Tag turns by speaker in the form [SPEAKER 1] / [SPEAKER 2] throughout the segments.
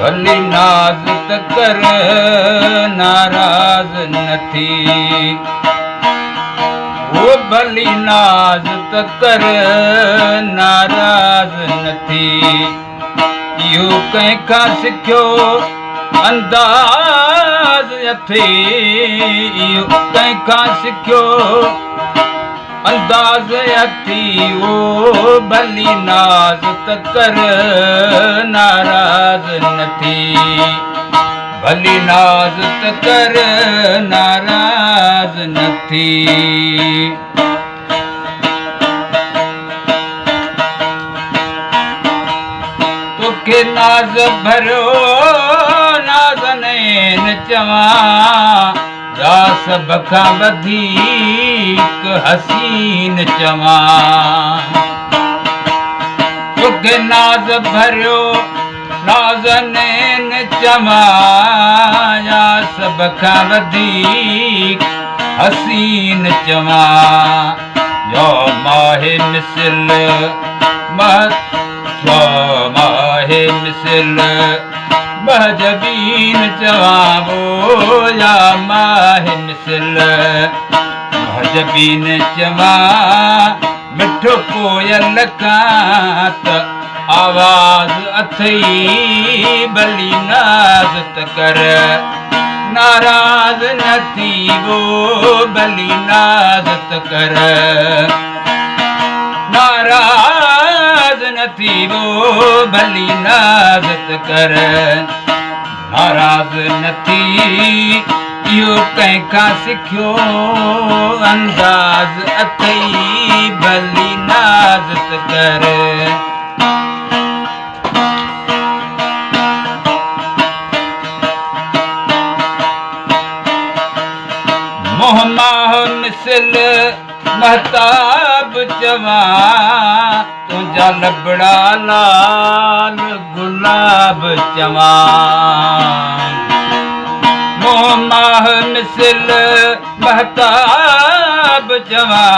[SPEAKER 1] भली नाज़ त कर नाराज़ न थी वो भली नाज़ त कर नाराज़ न थी इहो कंहिंखां सिखियो अंदाज़ अथई इहो कंहिंखां सिखियो अंदाज़ अथई वो भली नाज़ त कर नाराज़ न थी भली नाज़ त कर नाराज़ न थी तोखे नाज़ भरियो नाज़नीन चवां या सभ खां वधीक हसीन चवां तोखे नाज़ भरियो नाज़नीन चवां या सभ खां वधीक हसीन चवां या माहे मिसल माहे मिसल महजबीन चवां वो या माहे मिसल महजबीन चवां मिठो कोयल खां त आवाज़ अथई भली नाज़ त कर नाराज़ न थी वो भली नाज़ त कर नाराज़ न थी वो भली नाज़ त कर नाराज़ न थी इहो कंहिंखां सिखियो अंदाज़ अथई भली नाज़ त कर मोह माह मिसल महताब चवां तुंहिंजा लबड़ा लाल गुलाब चवां मोह माह मिसल महताब चवां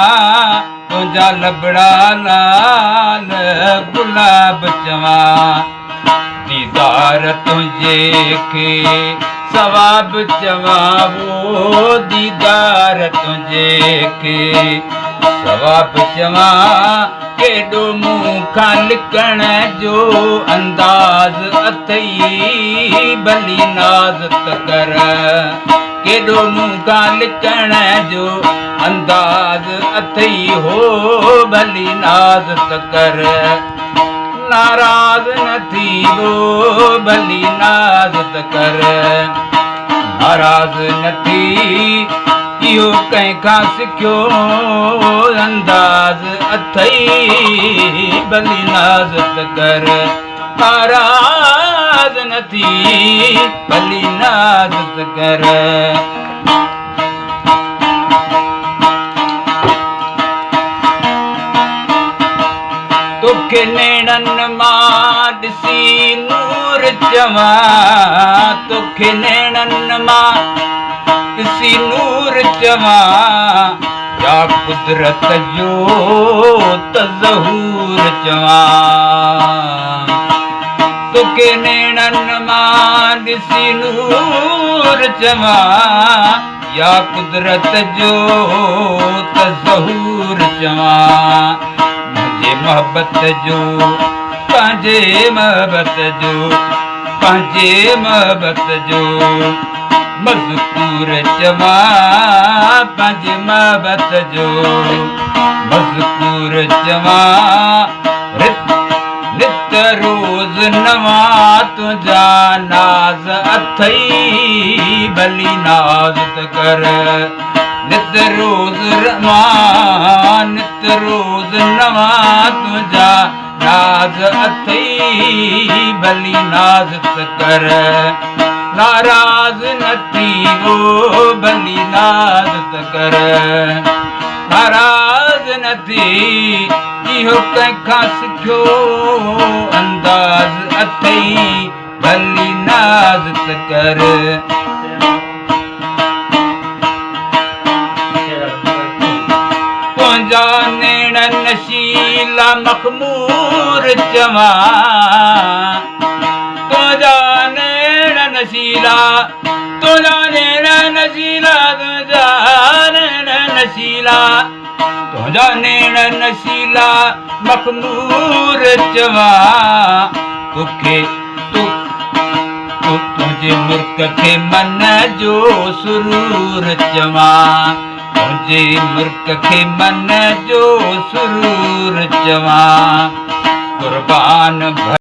[SPEAKER 1] तुंहिंजा लबड़ा लाल गुलाब चवां दीदार तुंहिंजे खे सवाब चवां वो दीदार तुंहिंजे खे सवाब चवां केॾो मूं खां लिकण जो अंदाज़ अथई भली नाज़ त कर केॾो मूं खां लिकण जो अंदाज़ अथई हो भली नाज़ त कर नाराज़ न थी वो भली नाज़ त कर नाराज़ न थी इहो कंहिंखां सिखियो अंदाज़ अथई भली नाज़ त कर नाराज़ न थी भली नाज़ त कर तोखे नेणनि मां ॾिसी नूर चवां तोखे नेणनि मां ॾिसी नूर चवां या कुदरत जो त ज़हूर चवां तोखे नेणनि मां ॾिसी नूर चवां या कुदरत जो त ज़हूर चवां मोहब्बत जो पंहिंजे मोहब्बत जो पंहिंजे मोहब्बत जो मज़कूर चवां पंहिंजे मोहब्बत जो मज़कूर चवां नित रोज़ नवां तुंहिंजा नाज़ अथई भली नाज़ त कर नित रोज़ रवां नित रोज़ नवां तुंहिंजा नाज़ अथई भली नाज़ त कर नाराज़ न थी वो भली नाज़ त कर नाराज़ न थी इहो कंहिंखां सिखियो अंदाज़ अथई भली नाज़ त कर तुंहिंजा नेण नशीला मखमूर चवां तुंहिंजा नशीला तुझा नैन नशीला तुझा नैन नशीला तुझा नैन नशीला मखमूर चवा तुखे तुझे मुर्क खे मन जो सुरूर चवा तुझे मुर्क खे मन जो सुरूर चवा कुर्बान